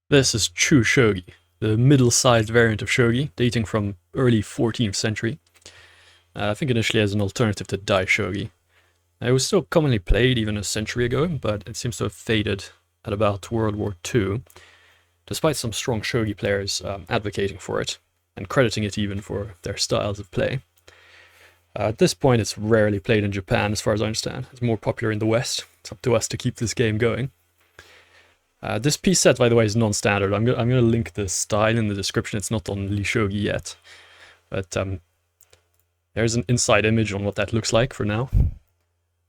This is Chushogi, the middle-sized variant of shogi, dating from early 14th century. I think initially as an alternative to dai shogi. It was still commonly played even a century ago, but it seems to have faded at about World War II, despite some strong shogi players advocating for it, and crediting it even for their styles of play. At this point, it's rarely played in Japan, as far as I understand. It's more popular in the West. It's up to us to keep this game going. This piece set, by the way, is non-standard. I'm gonna link the style in the description. It's not on Shogi yet, but there's an inside image on what that looks like for now.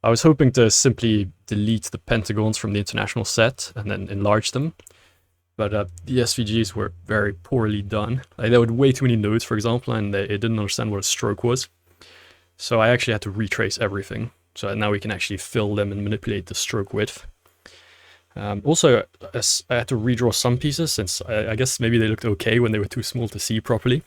I was hoping to simply delete the pentagons from the international set and then enlarge them, but the SVGs were very poorly done. Like, there were way too many nodes, for example, and it didn't understand what a stroke was. So I actually had to retrace everything. So now we can actually fill them and manipulate the stroke width. Also, I had to redraw some pieces since I guess maybe they looked okay when they were too small to see properly.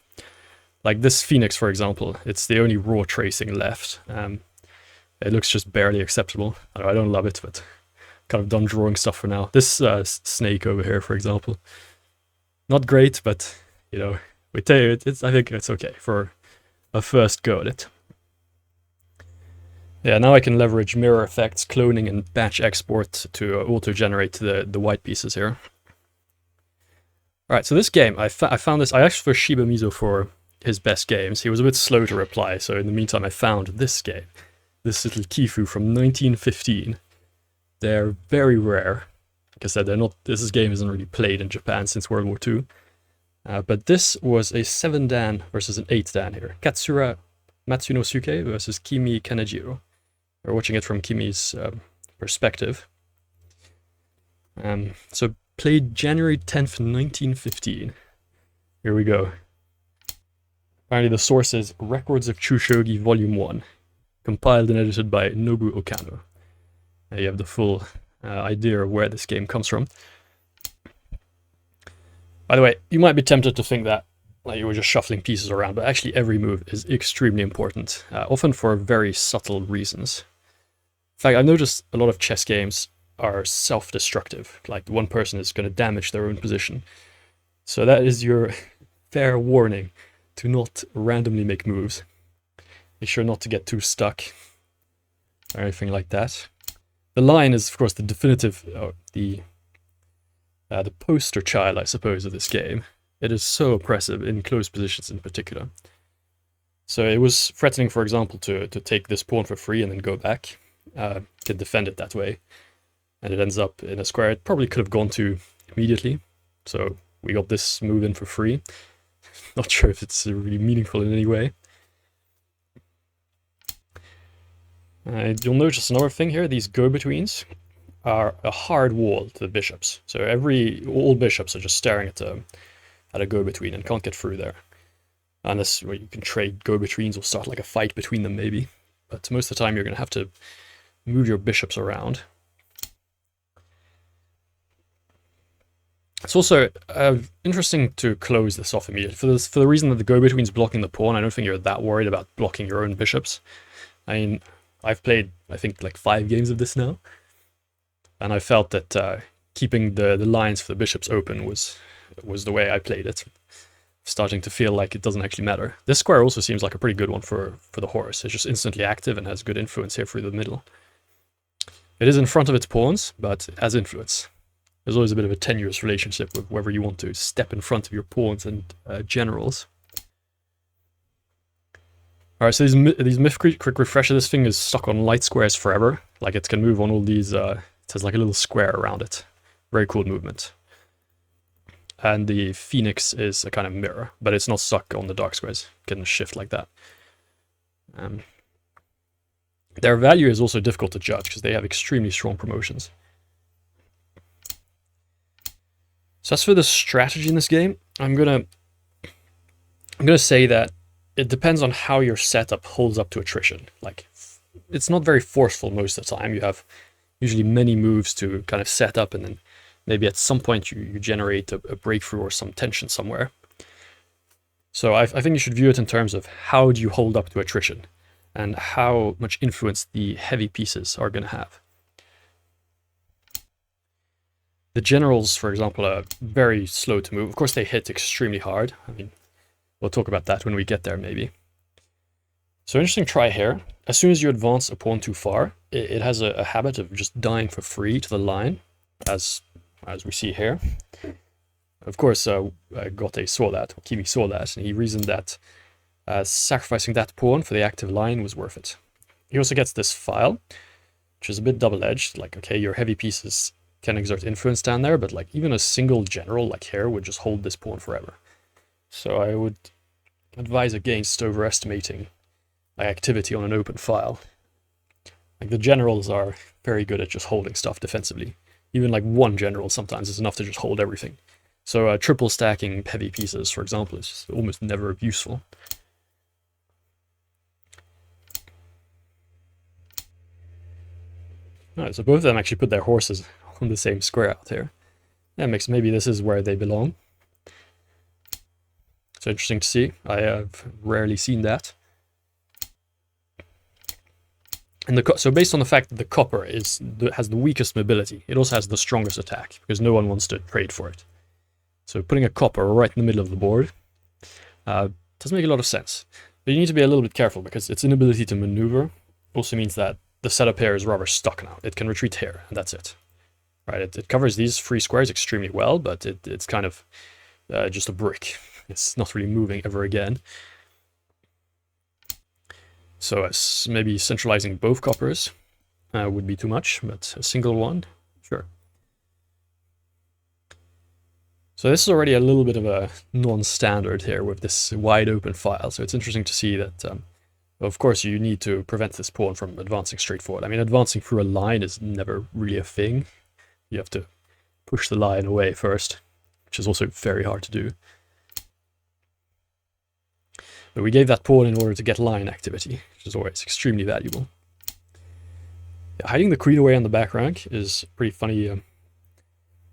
Like this Phoenix, for example, it's the only raw tracing left. It looks just barely acceptable. I don't love it, but kind of done drawing stuff for now. This snake over here, for example, not great, but you know, we take it. I think it's okay for a first go at it. Yeah, now I can leverage mirror effects, cloning, and batch export to auto-generate the white pieces here. Alright, so this game, I found this. I asked for Shiba Mizo for his best games. He was a bit slow to reply, so in the meantime I found this game. This little Kifu from 1915. They're very rare. Like I said, they're not. This game isn't really played in Japan since World War II. But this was a 7-dan versus an 8-dan here. Katsura Matsunosuke versus Kimii Kanejiro. We're watching it from Kimii's perspective. So played January 10th, 1915. Here we go. Apparently the source is Records of Chushogi Volume 1, compiled and edited by Nobu Okano. You have the full idea of where this game comes from. By the way, you might be tempted to think that you were just shuffling pieces around, but actually every move is extremely important, often for very subtle reasons. In fact, I've noticed a lot of chess games are self-destructive, like one person is going to damage their own position. So that is your fair warning to not randomly make moves. Make sure not to get too stuck or anything like that. The line is, of course, the definitive, the poster child, I suppose, of this game. It is so oppressive in close positions in particular. So it was threatening, for example, to take this pawn for free and then go back. Can defend it that way. And it ends up in a square it probably could have gone to immediately. So we got this move in for free. Not sure if it's really meaningful in any way. You'll notice another thing here. These go-betweens are a hard wall to the bishops. So all bishops are just staring at a go-between and can't get through there. Unless you can trade go-betweens or start like a fight between them maybe. But most of the time you're going to have to move your bishops around. It's also interesting to close this off immediately. For the reason that the go-between's blocking the pawn, I don't think you're that worried about blocking your own bishops. I mean, I've played, I think, like 5 games of this now. And I felt that keeping the lines for the bishops open was the way I played it. Starting to feel like it doesn't actually matter. This square also seems like a pretty good one for the horse. It's just instantly active and has good influence here through the middle. It is in front of its pawns, but it has influence. There's always a bit of a tenuous relationship with whether you want to step in front of your pawns and generals. Alright, so these myth quick refresher, this thing is stuck on light squares forever. Like it can move on all these, it has like a little square around it. Very cool movement. And the Phoenix is a kind of mirror, but it's not stuck on the dark squares. It can shift like that. Their value is also difficult to judge because they have extremely strong promotions. So as for the strategy in this game, I'm gonna say that it depends on how your setup holds up to attrition. Like, it's not very forceful most of the time. You have usually many moves to kind of set up, and then maybe at some point you generate a breakthrough or some tension somewhere. So I think you should view it in terms of how do you hold up to attrition and how much influence the heavy pieces are going to have. The generals, for example, are very slow to move. Of course, they hit extremely hard. I mean, we'll talk about that when we get there, maybe. So interesting try here. As soon as you advance a pawn too far, it has a habit of just dying for free to the line, as we see here. Of course, Gote saw that, or Kimii saw that, and he reasoned that sacrificing that pawn for the active line was worth it. He also gets this file, which is a bit double-edged. Like, okay, your heavy pieces can exert influence down there, but like even a single general like here would just hold this pawn forever. So I would advise against overestimating activity on an open file. Like the generals are very good at just holding stuff defensively. Even like one general sometimes is enough to just hold everything. So triple stacking heavy pieces, for example, is almost never useful. Alright, so both of them actually put their horses on the same square out here. That makes, maybe this is where they belong. It's interesting to see. I have rarely seen that. And so based on the fact that the copper has the weakest mobility, it also has the strongest attack, because no one wants to trade for it. So putting a copper right in the middle of the board doesn't make a lot of sense. But you need to be a little bit careful, because its inability to maneuver also means that the setup here is rather stuck now. It can retreat here, and that's it. Right? It covers these free squares extremely well, but it's kind of just a brick. It's not really moving ever again. So maybe centralizing both coppers would be too much, but a single one, sure. So this is already a little bit of a non-standard here with this wide open file. So it's interesting to see that, of course, you need to prevent this pawn from advancing straight forward. I mean, advancing through a line is never really a thing. You have to push the line away first, which is also very hard to do. But we gave that pawn in order to get line activity, which is always extremely valuable. Yeah, hiding the queen away on the back rank is pretty funny.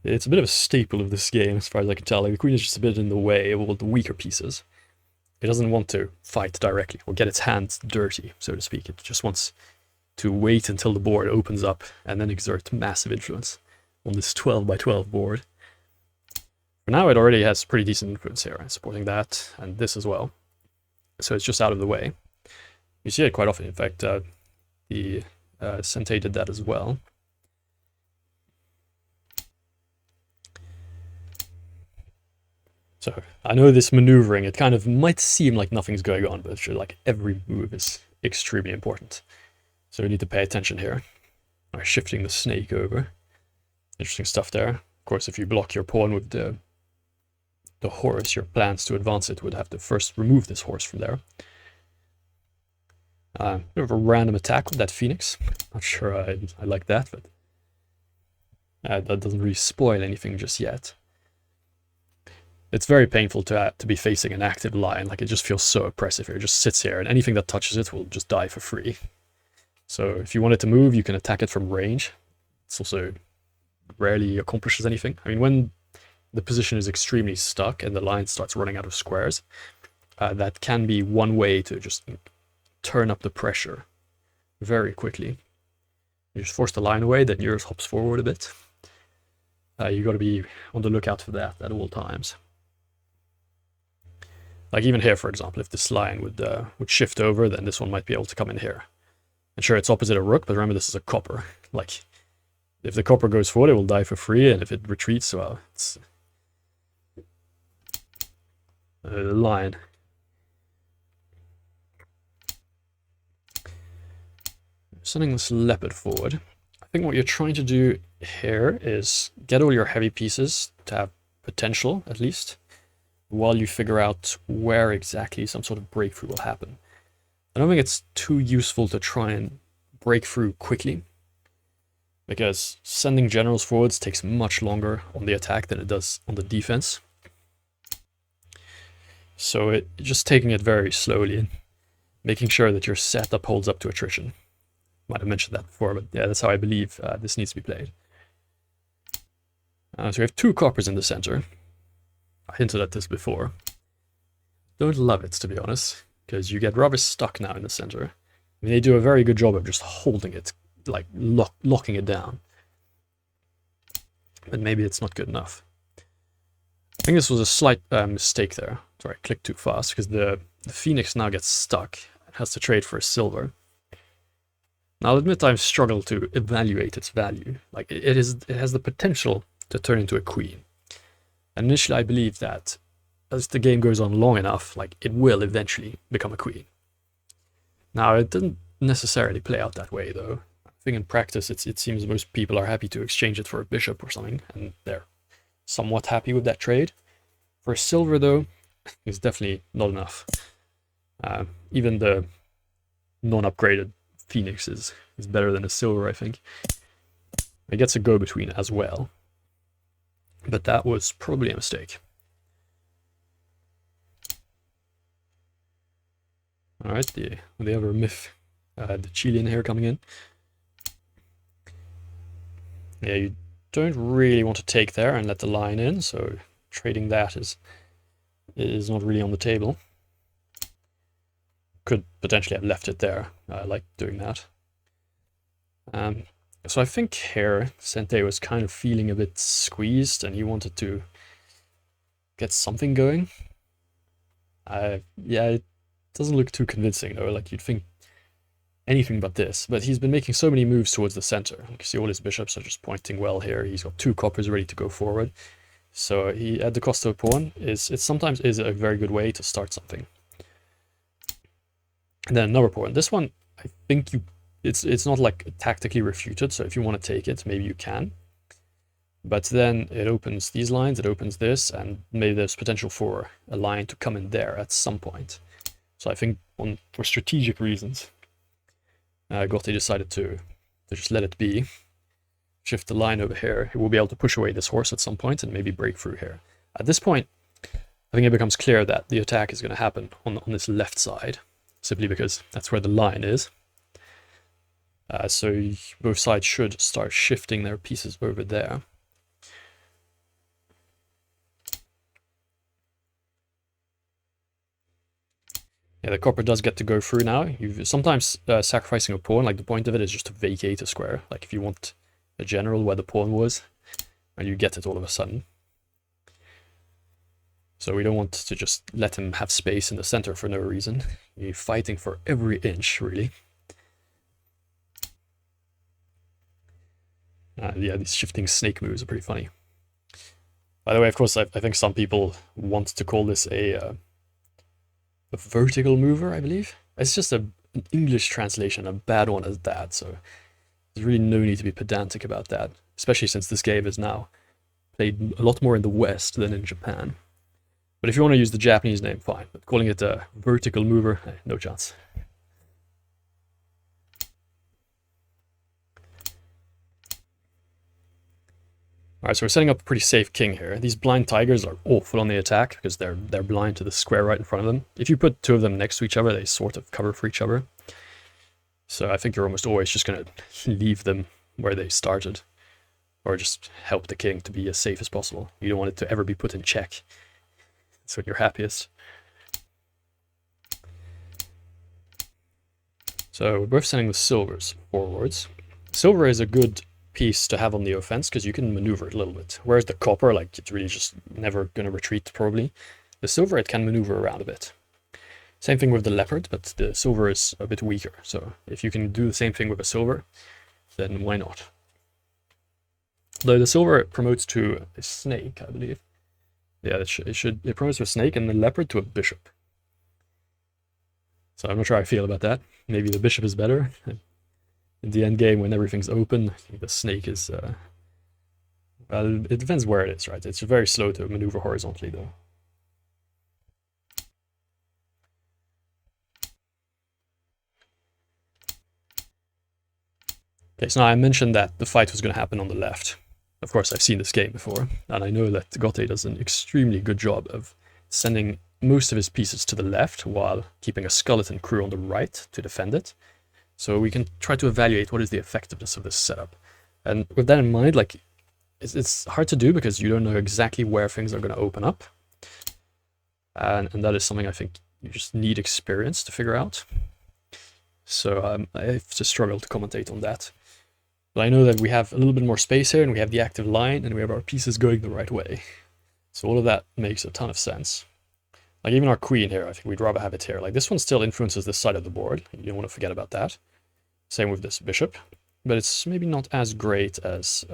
It's a bit of a staple of this game, as far as I can tell. Like, the queen is just a bit in the way of all the weaker pieces. It doesn't want to fight directly, or get its hands dirty, so to speak. It just wants to wait until the board opens up, and then exert massive influence on this 12 by 12 board. For now, it already has pretty decent influence here, supporting that, and this as well. So it's just out of the way. You see it quite often. In fact, the Sente did that as well. So I know this maneuvering, it kind of might seem like nothing's going on, but it's like every move is extremely important. So we need to pay attention here. By shifting the snake over. Interesting stuff there. Of course, if you block your pawn with the horse, your plans to advance it would have to first remove this horse from there. Bit of a random attack with that phoenix. Not sure I like that, but that doesn't really spoil anything just yet. It's very painful to be facing an active line. Like, it just feels so oppressive here. It just sits here, and anything that touches it will just die for free. So if you want it to move, you can attack it from range. It's also rarely accomplishes anything. I mean, when the position is extremely stuck and the line starts running out of squares, that can be one way to just turn up the pressure very quickly. You just force the line away, then yours hops forward a bit. You got to be on the lookout for that at all times. Like even here, for example, if this line would shift over, then this one might be able to come in here. And sure, it's opposite a rook, but remember this is a copper. Like, if the copper goes forward, it will die for free, and if it retreats, well, it's the line. Sending this leopard forward. I think what you're trying to do here is get all your heavy pieces to have potential, at least, while you figure out where exactly some sort of breakthrough will happen. I don't think it's too useful to try and break through quickly, because sending generals forwards takes much longer on the attack than it does on the defense. So just taking it very slowly and making sure that your setup holds up to attrition. Might have mentioned that before, but yeah, that's how I believe this needs to be played. So we have two coppers in the center. I hinted at this before. Don't love it, to be honest, because you get rather stuck now in the center. I mean, they do a very good job of just holding it, like locking it down. but maybe it's not good enough. I think this was a slight mistake there. Sorry, I clicked too fast, because the phoenix now gets stuck. It has to trade for a silver. Now, I'll admit I've struggled to evaluate its value. Like, it has the potential to turn into a queen. And initially I believed that as the game goes on long enough, like, it will eventually become a queen. Now, it didn't necessarily play out that way, though. I think in practice it seems most people are happy to exchange it for a bishop or something, and they're somewhat happy with that trade. For silver, though, it's definitely not enough. Even the non-upgraded phoenix is better than a silver, I think. It gets a go-between as well. But that was probably a mistake. Alright, the other myth, the Chilean here coming in. Yeah, you don't really want to take there and let the line in, so trading that is not really on the table. Could potentially have left it there. I like doing that. So I think here Sente was kind of feeling a bit squeezed, and he wanted to get something going. Yeah, it doesn't look too convincing though. Like, you'd think anything but this, but he's been making so many moves towards the center. You can see all his bishops are just pointing well here. He's got 2 coppers ready to go forward. So he, at the cost of a pawn, it sometimes is a very good way to start something. And then another pawn. This one, I think it's not like tactically refuted, so if you want to take it, maybe you can. But then it opens these lines, it opens this, and maybe there's potential for a line to come in there at some point. So I think for strategic reasons, Gotti decided to just let it be. Shift the line over here. He will be able to push away this horse at some point and maybe break through here. At this point, I think it becomes clear that the attack is going to happen on this left side, simply because that's where the line is. So both sides should start shifting their pieces over there. Yeah, the copper does get to go through now. Sometimes sacrificing a pawn, like, the point of it is just to vacate a square. Like, if you want a general where the pawn was, and you get it all of a sudden. So we don't want to just let him have space in the center for no reason. You're fighting for every inch, really. Yeah, these shifting snake moves are pretty funny. By the way, of course, I think some people want to call this a vertical mover, I believe. It's just an English translation, a bad one at that, so there's really no need to be pedantic about that, especially since this game is now played a lot more in the West than in Japan. But if you want to use the Japanese name, fine, but calling it a vertical mover, no chance. Alright, so we're setting up a pretty safe king here. These blind tigers are awful on the attack because they're blind to the square right in front of them. If you put 2 of them next to each other, they sort of cover for each other. So I think you're almost always just going to leave them where they started, or just help the king to be as safe as possible. You don't want it to ever be put in check. That's when you're happiest. So we're both sending the silvers forwards. Silver is a good piece to have on the offense because you can maneuver it a little bit. Whereas the copper, like, it's really just never going to retreat, probably. The silver, it can maneuver around a bit. Same thing with the leopard, but the silver is a bit weaker. So if you can do the same thing with a silver, then why not? Though the silver promotes to a snake, I believe. Yeah, it promotes to a snake, and the leopard to a bishop. So I'm not sure how I feel about that. Maybe the bishop is better. In the end game, when everything's open, I think the snake is... well, it depends where it is, right? It's very slow to maneuver horizontally, though. Okay, so now I mentioned that the fight was going to happen on the left. Of course, I've seen this game before, and I know that Gotti does an extremely good job of sending most of his pieces to the left while keeping a skeleton crew on the right to defend it. So we can try to evaluate what is the effectiveness of this setup. And with that in mind, like, it's hard to do because you don't know exactly where things are going to open up. And that is something I think you just need experience to figure out. So I have to struggle to commentate on that. But I know that we have a little bit more space here, and we have the active line, and we have our pieces going the right way. So all of that makes a ton of sense. Like even our queen here, I think we'd rather have it here. Like this one still influences this side of the board. You don't want to forget about that. Same with this bishop, but it's maybe not as great as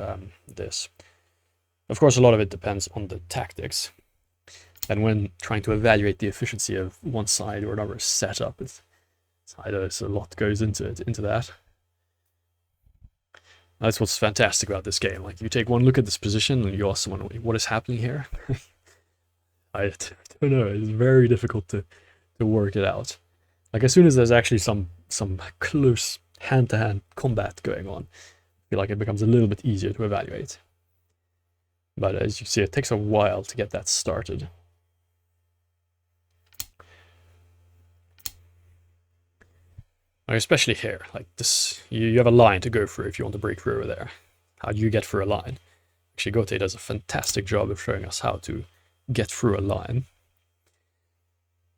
this. Of course, a lot of it depends on the tactics. And when trying to evaluate the efficiency of one side or another setup, it's a lot goes into that. That's what's fantastic about this game. Like, you take one look at this position and you ask someone, what is happening here? I don't know. It's very difficult to work it out. Like, as soon as there's actually some close hand-to-hand combat going on, I feel like it becomes a little bit easier to evaluate. But as you see, it takes a while to get that started. Like, especially here, like this, you have a line to go through if you want to break through over there. How do you get through a line? Actually, Gote does a fantastic job of showing us how to get through a line.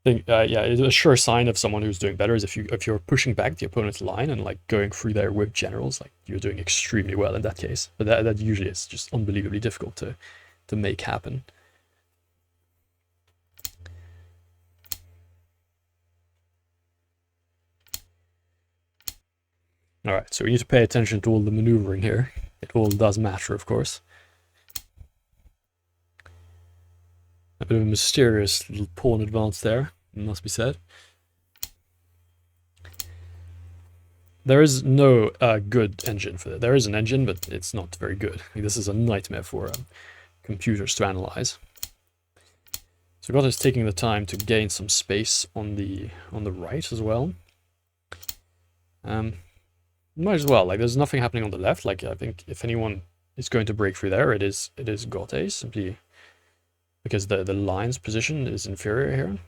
I think, yeah, it's a sure sign of someone who's doing better is if you're pushing back the opponent's line and like going through there with generals, like you're doing extremely well in that case. But that usually is just unbelievably difficult to make happen. Alright, so we need to pay attention to all the maneuvering here. It all does matter, of course. A bit of a mysterious little pawn advance there, must be said. There is no good engine for that. There is an engine, but it's not very good. Like, this is a nightmare for computers to analyze. So God is taking the time to gain some space on the right as well. Might as well. Like, there's nothing happening on the left. Like, I think if anyone is going to break through there, it is Gote, simply because the line's position is inferior here.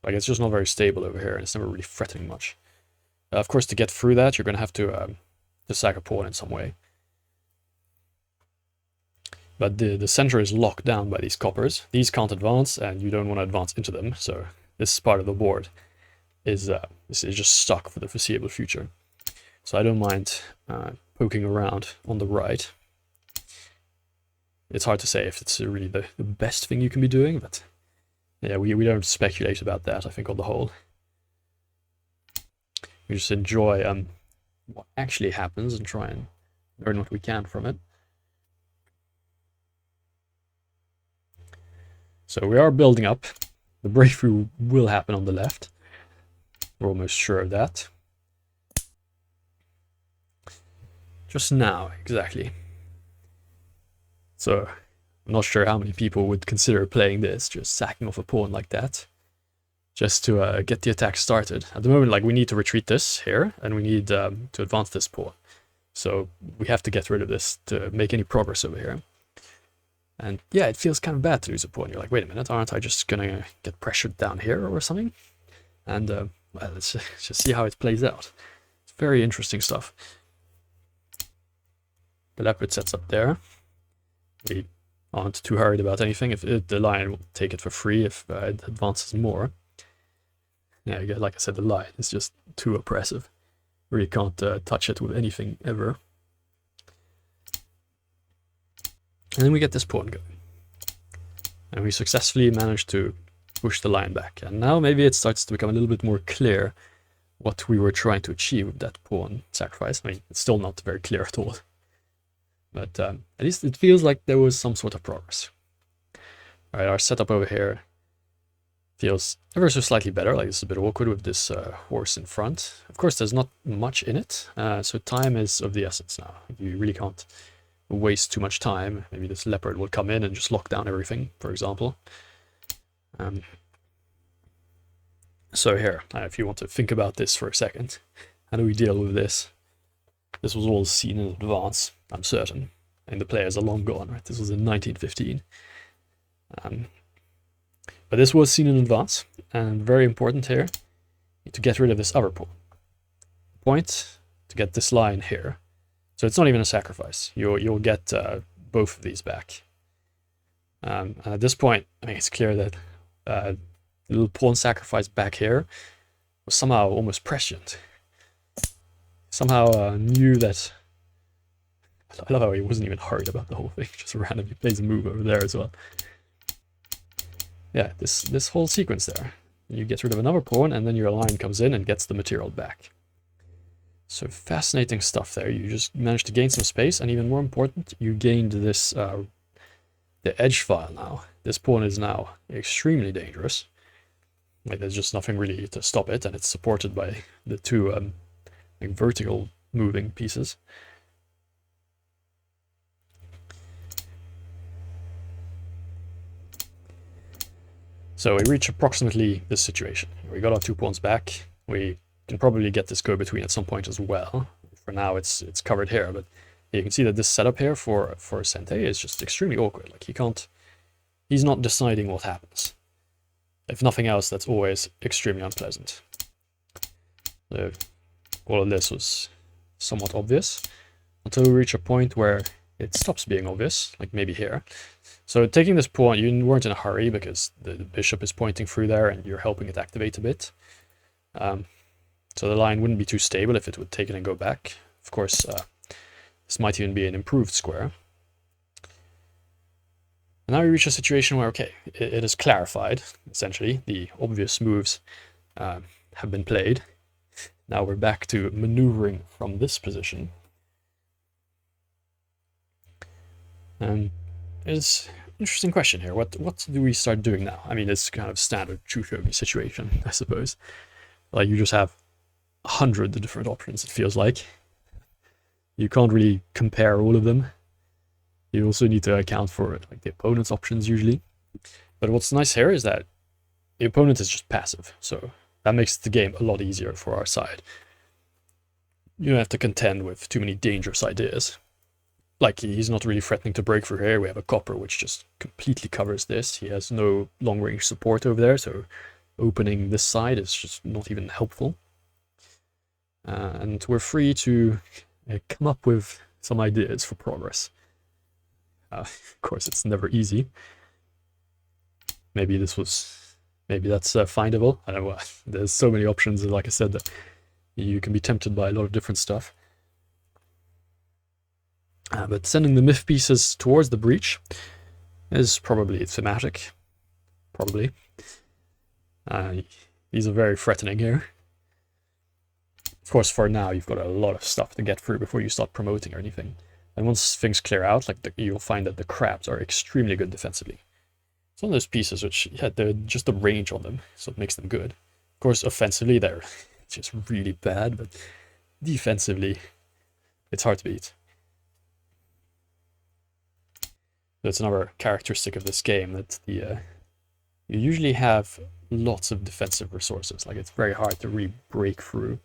Like, it's just not very stable over here, and it's never really threatening much. Of course, to get through that, you're going to have to sack a pawn in some way. But the center is locked down by these coppers. These can't advance, and you don't want to advance into them, so this part of the board is just stuck for the foreseeable future. So I don't mind poking around on the right. It's hard to say if it's really the best thing you can be doing, but yeah, we don't speculate about that, I think, on the whole. We just enjoy what actually happens and try and learn what we can from it. So we are building up. The breakthrough will happen on the left. We're almost sure of that. Just now, exactly. So, I'm not sure how many people would consider playing this, just sacking off a pawn like that, just to get the attack started. At the moment, like, we need to retreat this here, and we need to advance this pawn. So, we have to get rid of this to make any progress over here. And yeah, it feels kind of bad to lose a pawn. You're like, wait a minute, aren't I just gonna get pressured down here or something? And, well, let's just see how it plays out. It's very interesting stuff. The leopard sets up there. We aren't too hurried about anything. If the lion will take it for free if it advances more. Yeah, like I said, the lion is just too oppressive. Really can't touch it with anything ever. And then we get this pawn going. And we successfully managed to push the lion back. And now maybe it starts to become a little bit more clear what we were trying to achieve with that pawn sacrifice. I mean, it's still not very clear at all. But at least it feels like there was some sort of progress. Alright, our setup over here feels ever so slightly better. Like, it's a bit awkward with this horse in front. Of course, there's not much in it, so time is of the essence now. You really can't waste too much time. Maybe this leopard will come in and just lock down everything, for example. So here, if you want to think about this for a second, how do we deal with this? This was all seen in advance, I'm certain, and the players are long gone, right? This was in 1915. But this was seen in advance, and very important here, to get rid of this other pawn. Point to get this line here. So it's not even a sacrifice. You'll get both of these back. And at this point, I mean, it's clear that the little pawn sacrifice back here was somehow almost prescient. Somehow knew that I love how he wasn't even hurried about the whole thing, just randomly plays a move over there as well. Yeah, this whole sequence there. You get rid of another pawn, and then your line comes in and gets the material back. So fascinating stuff there. You just managed to gain some space, and even more important, you gained this the edge file now. This pawn is now extremely dangerous. Like, there's just nothing really to stop it, and it's supported by the two like vertical moving pieces. So we reach approximately this situation. We got our 2 pawns back. We can probably get this go-between at some point as well. For now, it's covered here, but you can see that this setup here for Sente is just extremely awkward. Like, he's not deciding what happens. If nothing else, that's always extremely unpleasant. So all of this was somewhat obvious until we reach a point where it stops being obvious, like maybe here. So taking this pawn, you weren't in a hurry because the bishop is pointing through there and you're helping it activate a bit. So the line wouldn't be too stable if it would take it and go back. Of course, this might even be an improved square. And now we reach a situation where, okay, it is clarified, essentially. The obvious moves have been played. Now we're back to maneuvering from this position. And it's an interesting question here. What do we start doing now? I mean, it's kind of standard Chushogi situation, I suppose. Like, you just have 100 different options, it feels like. You can't really compare all of them. You also need to account for like the opponent's options usually. But what's nice here is that the opponent is just passive, so that makes the game a lot easier for our side. You don't have to contend with too many dangerous ideas. Like, he's not really threatening to break through here. We have a copper which just completely covers this. He has no long-range support over there, so opening this side is just not even helpful. And we're free to come up with some ideas for progress. Of course, it's never easy. Maybe that's findable. I don't know. There's so many options, like I said, that you can be tempted by a lot of different stuff. But sending the myth pieces towards the breach is probably thematic. Probably. These are very threatening here. Of course, for now, you've got a lot of stuff to get through before you start promoting or anything. And once things clear out, like you'll find that the crabs are extremely good defensively. Some of those pieces, which, yeah, they're just the range on them, so it makes them good. Of course, offensively, they're just really bad, but defensively, it's hard to beat. That's another characteristic of this game, that you usually have lots of defensive resources. Like, it's very hard to really break through.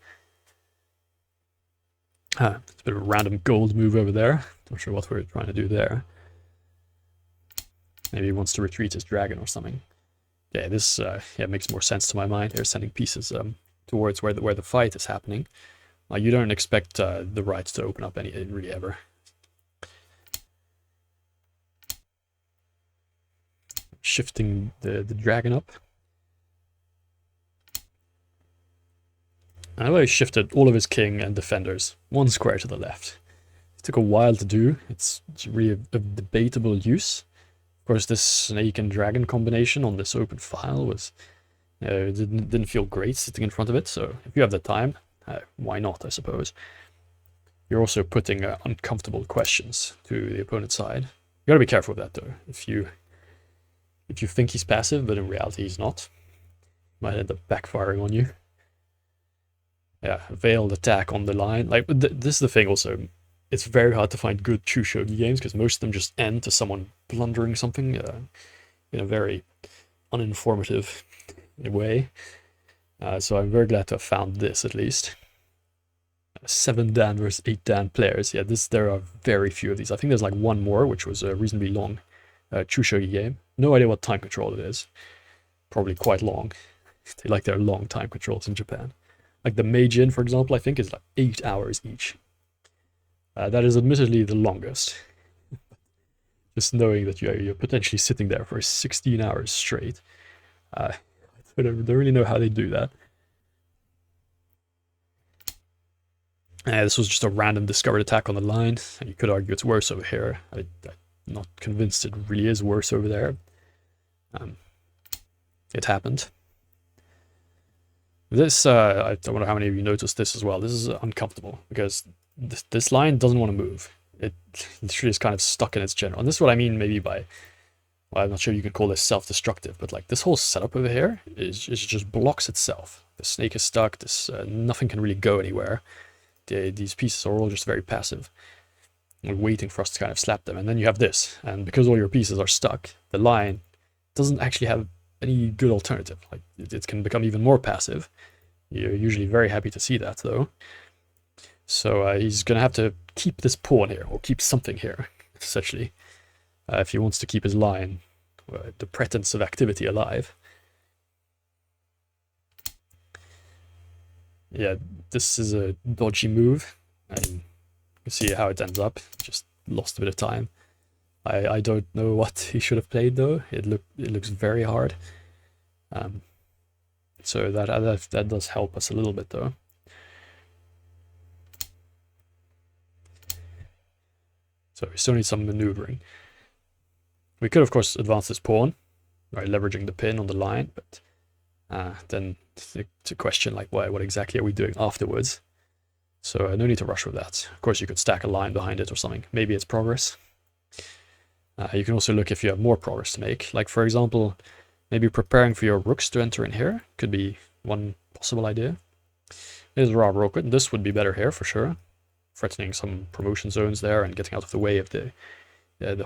It's a bit of a random gold move over there. Not sure what we're trying to do there. Maybe he wants to retreat his dragon or something. Yeah, this makes more sense to my mind. They're sending pieces towards where the fight is happening. You don't expect the right to open up anything really ever. Shifting the dragon up. I know he shifted all of his king and defenders one square to the left. It took a while to do. It's really a debatable use. Of course, this snake and dragon combination on this open file was didn't feel great sitting in front of it. So if you have the time, why not? I suppose. You're also putting uncomfortable questions to the opponent's side. You gotta be careful with that though. If you think he's passive, but in reality he's not, it might end up backfiring on you. Yeah, veiled attack on the line. Like, this is the thing also. It's very hard to find good Chushogi games because most of them just end to someone blundering something in a very uninformative way. So I'm very glad to have found this, at least. 7 Dan versus 8 Dan players. Yeah, there are very few of these. I think there's like one more, which was a reasonably long Chushogi game. No idea what time control it is. Probably quite long. They like their long time controls in Japan. Like the Meijin, for example, I think is like 8 hours each. That is admittedly the longest. Just knowing that you're potentially sitting there for 16 hours straight. I don't really know how they do that. This was just a random discovered attack on the line. You could argue it's worse over here. I'm not convinced it really is worse over there. It happened. This, I wonder how many of you noticed this as well. This is uncomfortable because this line doesn't want to move. It literally is kind of stuck in its general. And this is what I mean maybe by, well, I'm not sure you could call this self-destructive, but like this whole setup over here is just blocks itself. The snake is stuck. This nothing can really go anywhere. These pieces are all just very passive. We're waiting for us to kind of slap them. And then you have this. And because all your pieces are stuck, the line doesn't actually have any good alternative. Like it can become even more passive. You're usually very happy to see that though. So he's going to have to keep this pawn here, or keep something here, essentially, if he wants to keep his line, the pretense of activity, alive. Yeah, this is a dodgy move. And you can see how it ends up. Just lost a bit of time. I don't know what he should have played though. It looks very hard. So that does help us a little bit though. So we still need some maneuvering. We could of course advance this pawn, right, leveraging the pin on the line, but then it's a question like what exactly are we doing afterwards? So no need to rush with that. Of course you could stack a line behind it or something. Maybe it's progress. You can also look if you have more progress to make. Like for example, maybe preparing for your rooks to enter in here could be one possible idea. There's a raw rook, and this would be better here for sure. Threatening some promotion zones there and getting out of the way of the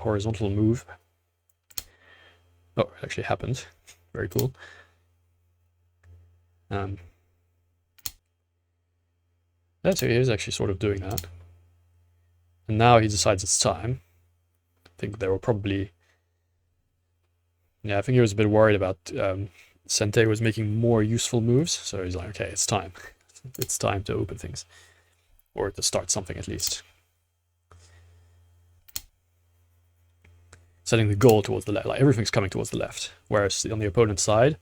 horizontal move. Oh, it actually happened. Very cool. That's he is actually sort of doing that. And now he decides it's time. I think there were probably... Yeah, I think he was a bit worried about Sente was making more useful moves, so he's like, okay, it's time. It's time to open things. Or to start something at least. Setting the goal towards the left, like everything's coming towards the left. Whereas on the opponent's side,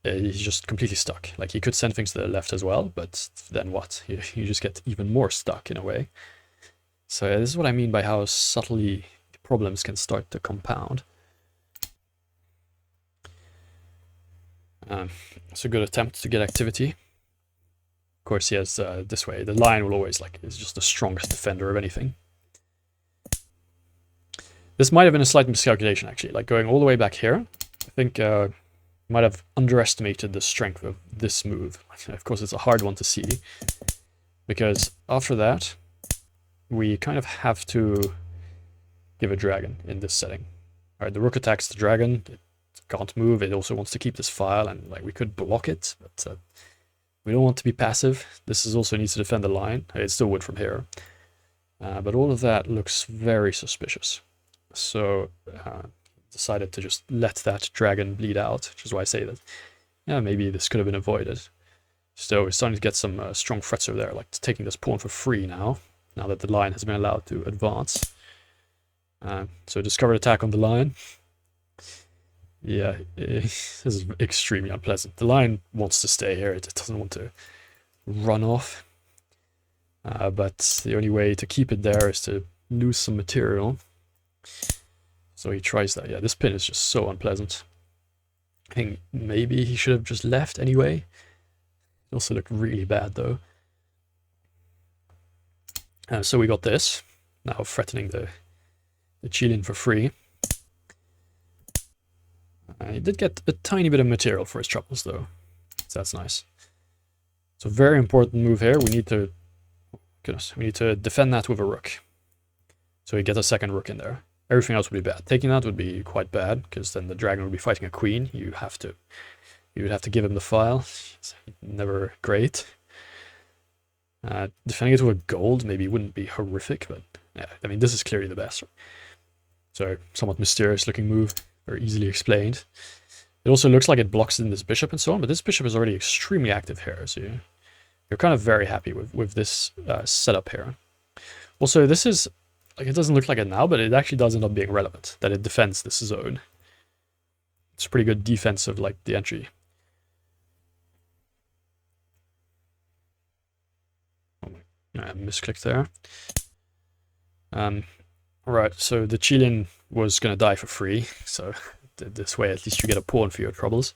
he's just completely stuck. Like he could send things to the left as well, but then what? You just get even more stuck in a way. So this is what I mean by how subtly problems can start to compound. It's a good attempt to get activity. Of course, he has this way. The lion will always is just the strongest defender of anything. This might have been a slight miscalculation actually. Like going all the way back here, I think might have underestimated the strength of this move. Of course, it's a hard one to see because after that, we kind of have to give a dragon in this setting. All right, the rook attacks the dragon. It can't move. It also wants to keep this file, and we could block it, but we don't want to be passive. This is also needs to defend the line. It still would from here, but all of that looks very suspicious. So decided to just let that dragon bleed out, which is why I say that, yeah, maybe this could have been avoided. So we're starting to get some strong threats over there, like taking this pawn for free now that the line has been allowed to advance. So discovered attack on the line. Yeah, this is extremely unpleasant. The lion wants to stay here. It doesn't want to run off. But the only way to keep it there is to lose some material. So he tries that. Yeah, this pin is just so unpleasant. I think maybe he should have just left anyway. It also looked really bad though. So we got this. Now threatening the Chilean for free. He did get a tiny bit of material for his troubles though, so that's nice. So very important move here. We need to, we need to defend that with a rook. So we get a second rook in there. Everything else would be bad. Taking that would be quite bad because then the dragon would be fighting a queen. You would have to give him the file. It's never great. Defending it with a gold maybe wouldn't be horrific, but yeah, I mean this is clearly the best. So somewhat mysterious looking move. Very easily explained. It also looks like it blocks in this bishop and so on, but this bishop is already extremely active here, so you're kind of very happy with this setup here. Also, this is, it doesn't look like it now, but it actually does end up being relevant, that it defends this zone. It's a pretty good defense of, the entry. misclicked there. Right, so the Chilean was gonna die for free, so this way at least you get a pawn for your troubles.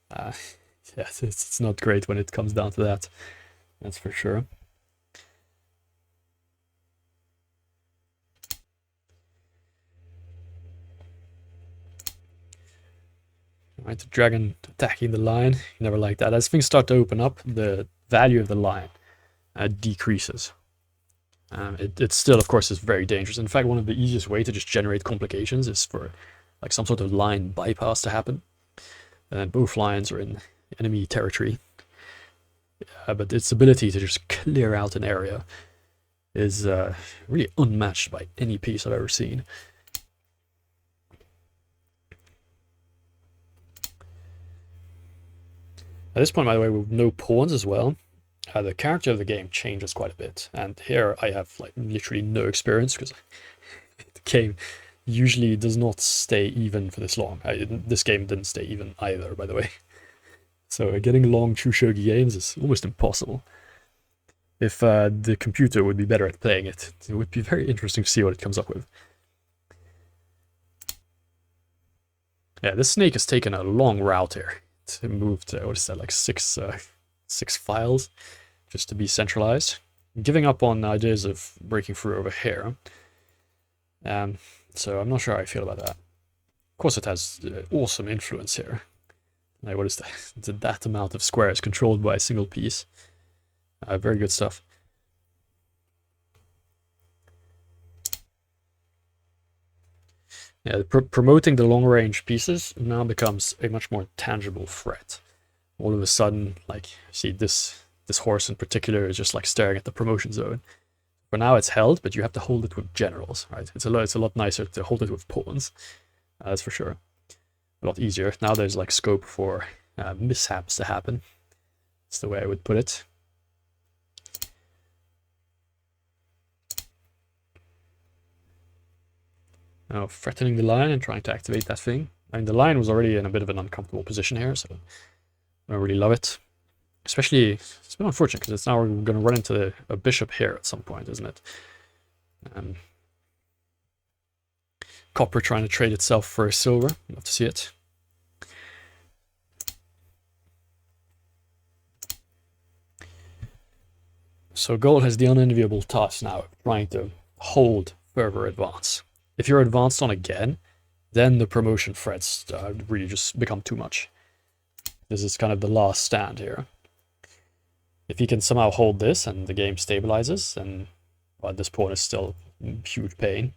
Yeah, it's not great when it comes down to that, that's for sure. Right, the dragon attacking the line, you never like that. As things start to open up, the value of the line decreases. It still, of course, is very dangerous. In fact, one of the easiest way to just generate complications is for like some sort of line bypass to happen. And both lines are in enemy territory. But its ability to just clear out an area is really unmatched by any piece I've ever seen. At this point, by the way, with no pawns as well, the character of the game changes quite a bit. And here I have like literally no experience because the game usually does not stay even for this long. This game didn't stay even either, by the way. So getting long Chushogi games is almost impossible. If the computer would be better at playing it, it would be very interesting to see what it comes up with. Yeah, this snake has taken a long route here. It moved, what is that, like six files just to be centralized. Giving up on ideas of breaking through over here. So I'm not sure how I feel about that. Of course it has awesome influence here. Like, what is that? That amount of squares controlled by a single piece. Very good stuff. Yeah, promoting the long-range pieces now becomes a much more tangible threat. All of a sudden, like, see this horse in particular is just like staring at the promotion zone. For now it's held, but you have to hold it with generals, right? It's a lot nicer to hold it with pawns, that's for sure. A lot easier. Now there's like scope for mishaps to happen. That's the way I would put it. Now threatening the line and trying to activate that thing. I mean, the line was already in a bit of an uncomfortable position here, so I don't really love it. Especially, it's been unfortunate because it's now we're going to run into a bishop here at some point, isn't it? Copper trying to trade itself for silver. Love to see it. So gold has the unenviable task now of trying to hold further advance. If you're advanced on again, then the promotion threats really just become too much. This is kind of the last stand here. If he can somehow hold this and the game stabilizes, then well, this pawn is still in huge pain.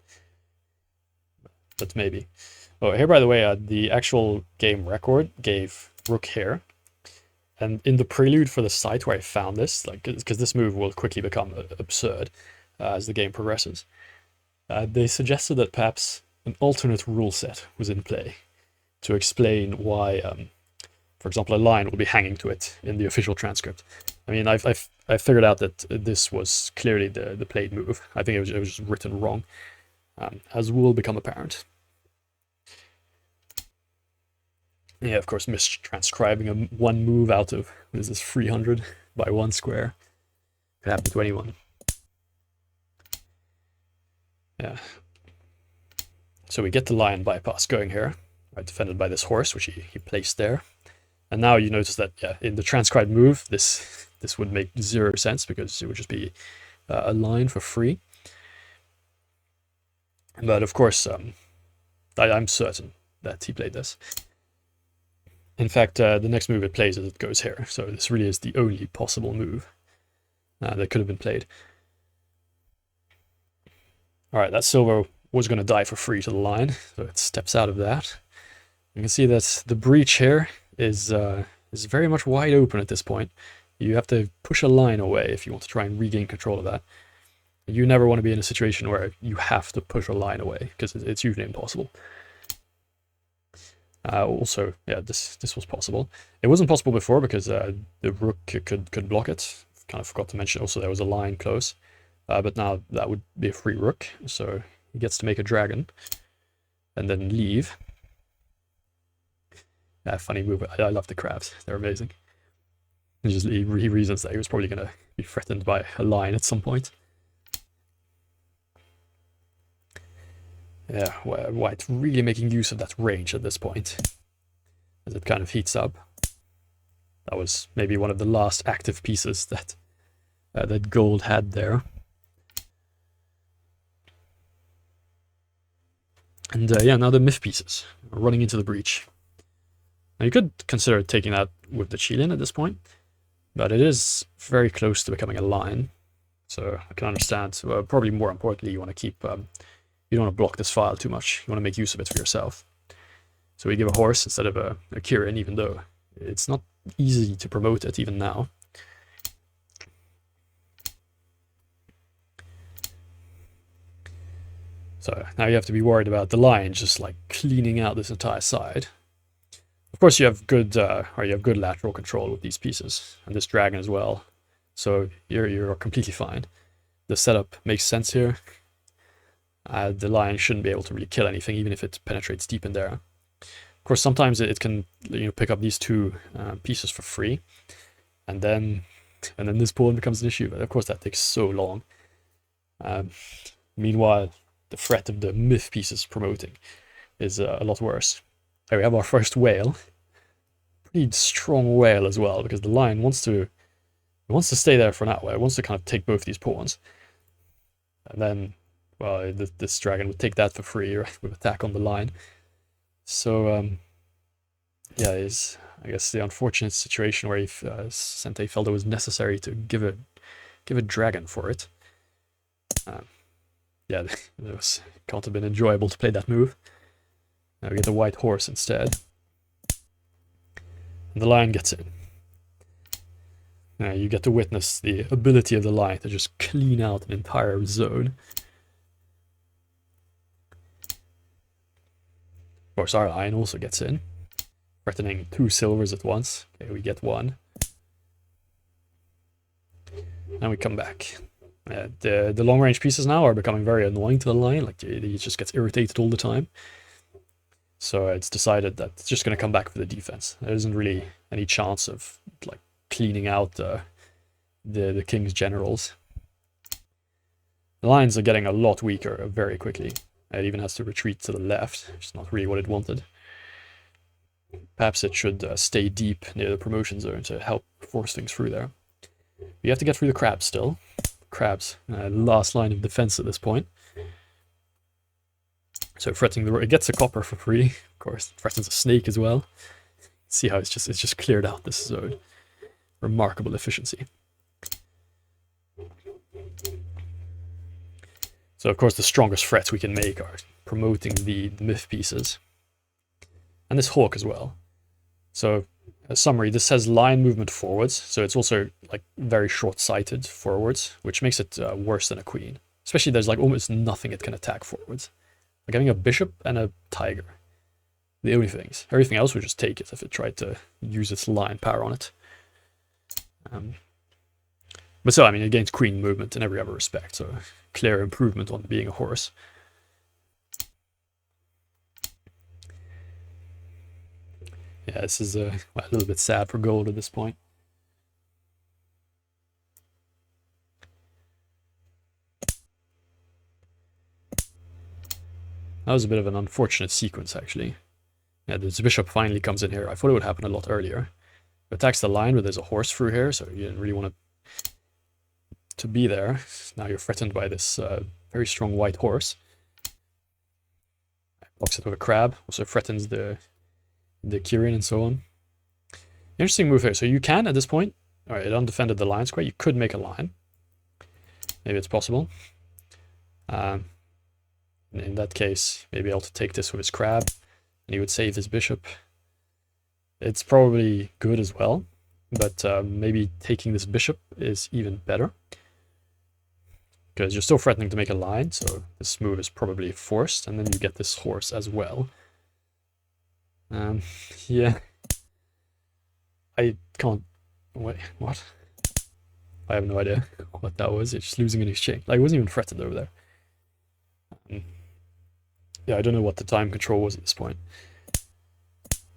But maybe. Oh, here, by the way, the actual game record gave rook here. And in the prelude for the site where I found this, like, because this move will quickly become absurd as the game progresses, they suggested that perhaps an alternate rule set was in play to explain why, for example, a line will be hanging to it in the official transcript. I mean, I figured out that this was clearly the played move. I think it was just written wrong, as will become apparent. Yeah, of course, mistranscribing one move out of, what is this, 300 by one square. Could happen to anyone. Yeah. So we get the lion bypass going here, right, defended by this horse, which he placed there. And now you notice that, yeah, in the transcribed move, this would make 0 sense because it would just be a line for free. But of course, I'm certain that he played this. In fact, the next move it plays is it goes here. So this really is the only possible move that could have been played. All right, that silver was going to die for free to the line, so it steps out of that. You can see that the breach here is very much wide open at this point. You have to push a line away if you want to try and regain control of that. You never want to be in a situation where you have to push a line away, because it's usually impossible. Also, yeah, this was possible. It wasn't possible before because the rook could block it. Kind of forgot to mention also there was a line close. But now that would be a free rook, so he gets to make a dragon and then leave. Funny move. I love the crabs. They're amazing. He reasons that he was probably going to be threatened by a lion at some point. Yeah, White really making use of that range at this point, as it kind of heats up. That was maybe one of the last active pieces that that gold had there. And yeah, now the myth pieces running into the breach. Now you could consider taking that with the Chilin at this point, but it is very close to becoming a line, so I can understand. Probably more importantly, you want to keep, you don't want to block this file too much. You want to make use of it for yourself. So we give a horse instead of a Kirin, even though it's not easy to promote it even now. So now you have to be worried about the lion just like cleaning out this entire side. Of course, you have good lateral control with these pieces and this dragon as well. So you're completely fine. The setup makes sense here. The lion shouldn't be able to really kill anything, even if it penetrates deep in there. Of course, sometimes it can pick up these two pieces for free, and then this pawn becomes an issue. But of course, that takes so long. Meanwhile, the threat of the myth pieces promoting is a lot worse. Here we have our first whale. Pretty strong whale as well, because the lion wants to stay there for now. It wants to kind of take both these pawns, and then, well, this dragon would take that for free, right, with attack on the line. So yeah, is I guess the unfortunate situation where Sentei felt it was necessary to give a dragon for it. Yeah, it can't have been enjoyable to play that move. Now we get the white horse instead. And the lion gets in. Now you get to witness the ability of the lion to just clean out an entire zone. Of course, our lion also gets in, threatening 2 silvers at once. Okay, we get 1. And we come back. The long-range pieces now are becoming very annoying to the lion. Like, he just gets irritated all the time. So it's decided that it's just going to come back for the defense. There isn't really any chance of like cleaning out the king's generals. The lions are getting a lot weaker very quickly. It even has to retreat to the left, which is not really what it wanted. Perhaps it should stay deep near the promotion zone to help force things through there. We have to get through the crabs still. Crabs, last line of defense at this point. So threatening it gets a copper for free, of course. It threatens a snake as well. See how it's just cleared out this zone. Remarkable efficiency. So of course the strongest threats we can make are promoting the myth pieces. And this hawk as well. So a summary, this has line movement forwards, so it's also like very short-sighted forwards, which makes it worse than a queen. Especially there's like almost nothing it can attack forwards. Like having a bishop and a tiger. The only things. Everything else would just take it if it tried to use its line power on it. But so, I mean, it gains queen movement in every other respect, so clear improvement on being a horse. Yeah, this is a little bit sad for gold at this point. That was a bit of an unfortunate sequence, actually. Yeah, this bishop finally comes in here. I thought it would happen a lot earlier. It attacks the line, but there's a horse through here, so you didn't really want to be there. Now you're threatened by this very strong white horse. Blocks it with a crab, also threatens the Kirin and so on. Interesting move here. So you can, at this point, alright, it undefended the line square. You could make a line. Maybe it's possible. In that case, maybe able to take this with his crab, and he would save his bishop. It's probably good as well, but maybe taking this bishop is even better. Because you're still threatening to make a line, so this move is probably forced, and then you get this horse as well. Yeah. I can't... Wait, what? I have no idea what that was. It's just losing an exchange. Like, it wasn't even threatened over there. Yeah, I don't know what the time control was at this point.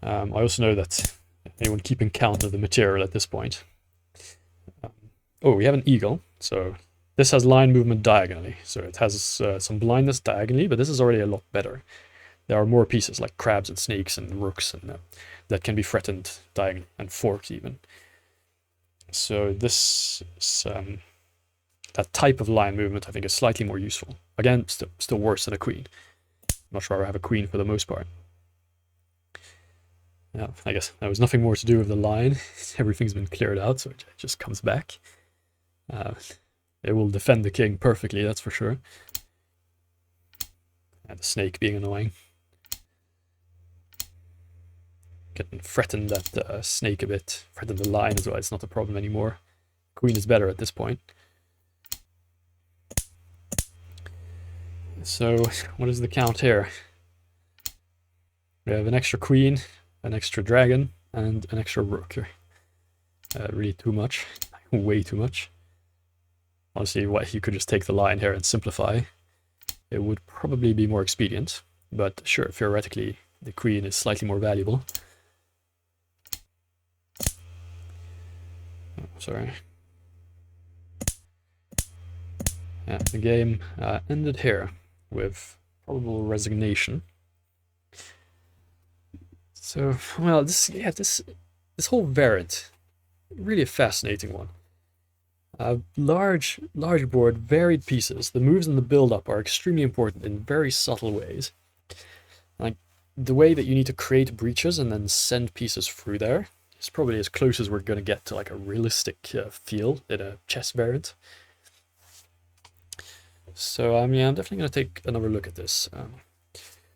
I also know that anyone keeping count of the material at this point Oh, we have an eagle. So this has line movement diagonally. So it has some blindness diagonally, but this is already a lot better. There are more pieces like crabs and snakes and rooks and that can be threatened diagonally, and forks even. So this that type of line movement I think is slightly more useful. Again, still worse than a queen. I'm not sure I have a queen for the most part. Yeah, I guess there was nothing more to do with the line. Everything's been cleared out, so it just comes back. It will defend the king perfectly, that's for sure. And the snake being annoying. Getting threatened at the snake a bit. Threatened the line as well, it's not a problem anymore. Queen is better at this point. So, what is the count here? We have an extra queen, an extra dragon, and an extra rook. Really too much. Way too much. Honestly, you could just take the line here and simplify. It would probably be more expedient, but sure, theoretically, the queen is slightly more valuable. Oh, sorry. Yeah, the game ended here with probable resignation. So, well, this whole variant, really a fascinating one. Large board, varied pieces. The moves and the build-up are extremely important in very subtle ways. Like, the way that you need to create breaches and then send pieces through there is probably as close as we're going to get to like a realistic feel in a chess variant. So, yeah, I'm definitely going to take another look at this.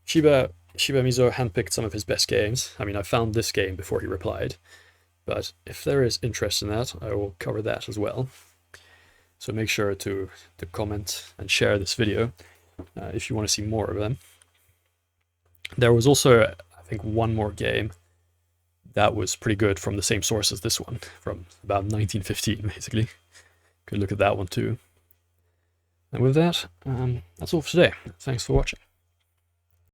Shiba Mizo handpicked some of his best games. I mean, I found this game before he replied. But if there is interest in that, I will cover that as well. So make sure to comment and share this video if you want to see more of them. There was also, I think, one more game that was pretty good from the same source as this one, from about 1915, basically. Could look at that one too. And with that, that's all for today. Thanks for watching.